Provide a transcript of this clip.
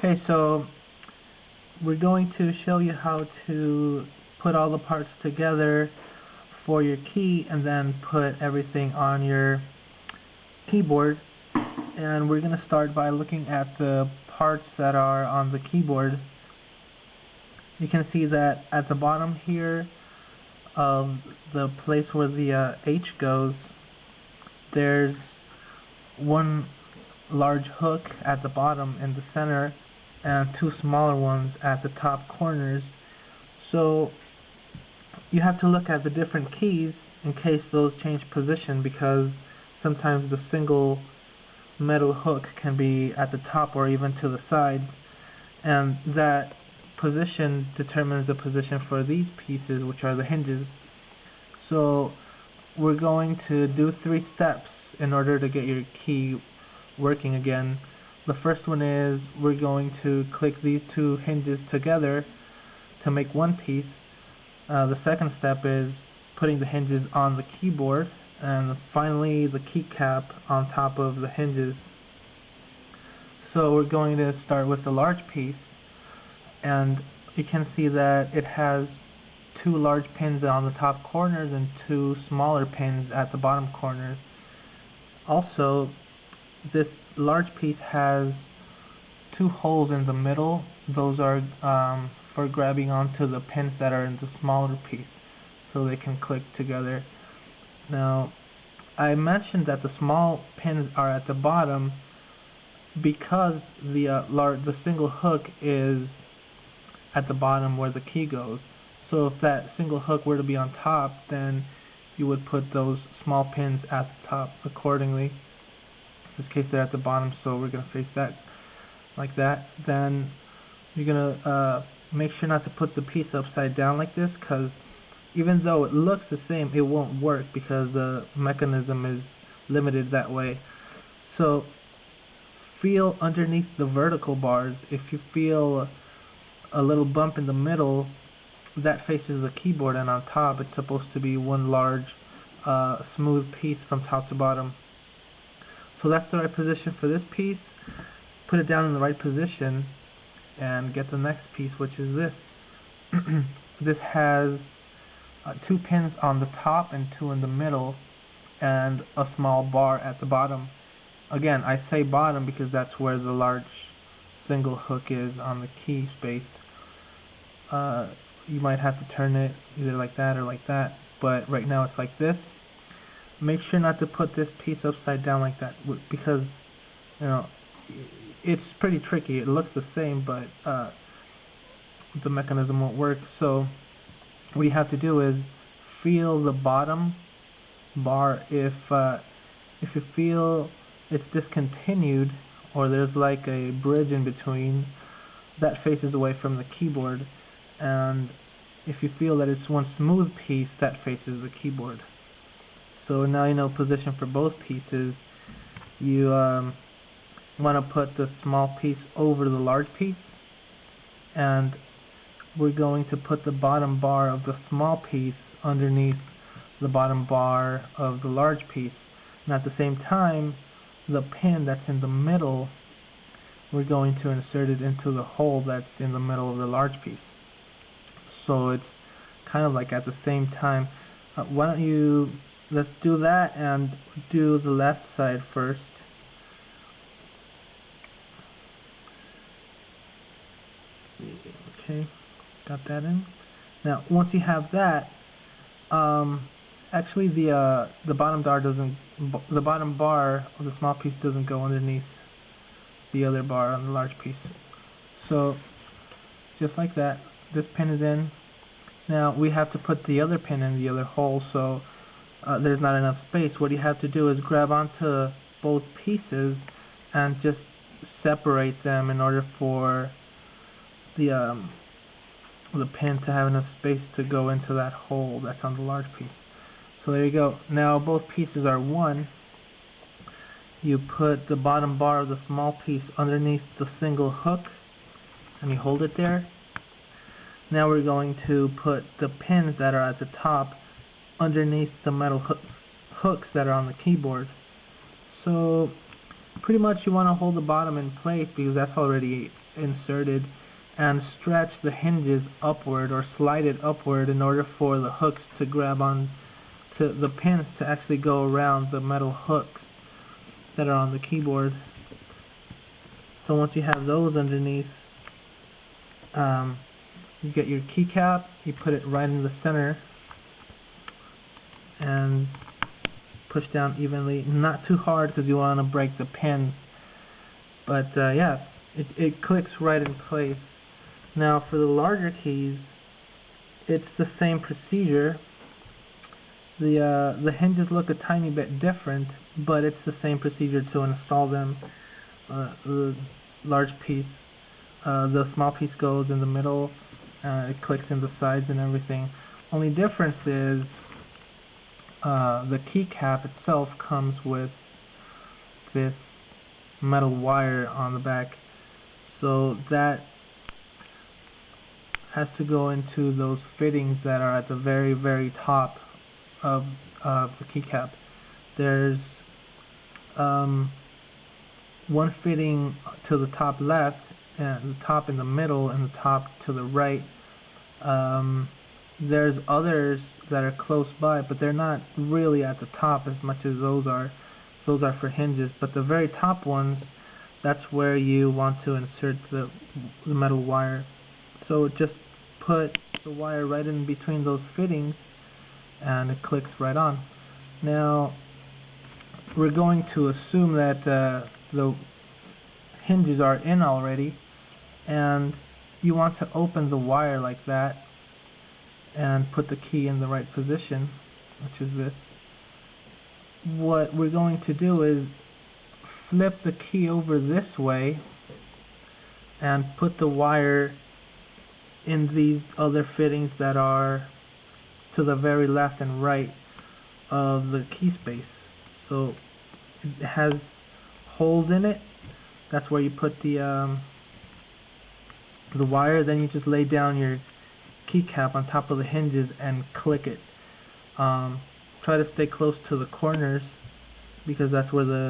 Okay, so we're going to show you how to put all the parts together for your key and then put everything on your keyboard. And we're going to start by looking at the parts that are on the keyboard. You can see that at the bottom here of the place where the H goes, there's one large hook at the bottom in the center and two smaller ones at the top corners. So you have to look at the different keys in case those change position, because sometimes the single metal hook can be at the top or even to the side, and that position determines the position for these pieces, which are the hinges. So we're going to do 3 steps in order to get your key working again. The first one is we're going to click these 2 hinges together to make one piece. The second step is putting the hinges on the keyboard, and finally the keycap on top of the hinges. So we're going to start with the large piece, and you can see that it has 2 large pins on the top corners and 2 smaller pins at the bottom corners. Also, this large piece has 2 holes in the middle. Those are for grabbing onto the pins that are in the smaller piece so they can click together. Now, I mentioned that the small pins are at the bottom because the single hook is at the bottom where the key goes. So if that single hook were to be on top, then you would put those small pins at the top accordingly. In this case they're at the bottom, so we're going to face that like that. Then you're going to make sure not to put the piece upside down like this, because even though it looks the same, it won't work because the mechanism is limited that way. So feel underneath the vertical bars. If you feel a little bump in the middle, that faces the keyboard, and on top it's supposed to be one large smooth piece from top to bottom. So that's the right position for this piece. Put it down in the right position and get the next piece, which is this. This has 2 pins on the top and 2 in the middle and a small bar at the bottom. Again, I say bottom because that's where the large single hook is on the key space. You might have to turn it either like that or like that, but right now it's like this. Make sure not to put this piece upside down like that, because it's pretty tricky. It looks the same, but the mechanism won't work. So what you have to do is feel the bottom bar. If you feel it's discontinued, or there's like a bridge in between, that faces away from the keyboard. And if you feel that it's one smooth piece, that faces the keyboard. So now you know position for both pieces. You want to put the small piece over the large piece, and we're going to put the bottom bar of the small piece underneath the bottom bar of the large piece. And at the same time, the pin that's in the middle, we're going to insert it into the hole that's in the middle of the large piece. So it's kind of like at the same time. Let's do that and do the left side first. Okay, got that in. Now, once you have that, actually the bottom bar of the small piece doesn't go underneath the other bar on the large piece. So just like that, this pin is in. Now we have to put the other pin in the other hole, so there's not enough space. What you have to do is grab onto both pieces and just separate them in order for the pin to have enough space to go into that hole that's on the large piece. So there you go. Now both pieces are one. You put the bottom bar of the small piece underneath the single hook and you hold it there. Now we're going to put the pins that are at the top underneath the metal hooks that are on the keyboard. So pretty much you want to hold the bottom in place because that's already inserted and stretch the hinges upward or slide it upward in order for the hooks to grab on to the pins to actually go around the metal hooks that are on the keyboard. So once you have those underneath, you get your keycap, you put it right in the center and push down evenly, not too hard because you want to break the pin, but yeah, it clicks right in place. Now for the larger keys, it's the same procedure. The hinges look a tiny bit different, but it's the same procedure to install them. The large piece, the small piece goes in the middle, it clicks in the sides and everything. Only difference is the keycap itself comes with this metal wire on the back, so that has to go into those fittings that are at the very, very top of the keycap. There's one fitting to the top left, and the top in the middle, and the top to the right. There's others that are close by, but they're not really at the top as much as those are. Those are for hinges, but the very top ones, that's where you want to insert the metal wire. So just put the wire right in between those fittings and it clicks right on. Now we're going to assume that the hinges are in already, and you want to open the wire like that and put the key in the right position, which is this. What we're going to do is flip the key over this way and put the wire in these other fittings that are to the very left and right of the key space. So it has holes in it. That's where you put the wire. Then you just lay down your keycap on top of the hinges and click it. Try to stay close to the corners because that's where the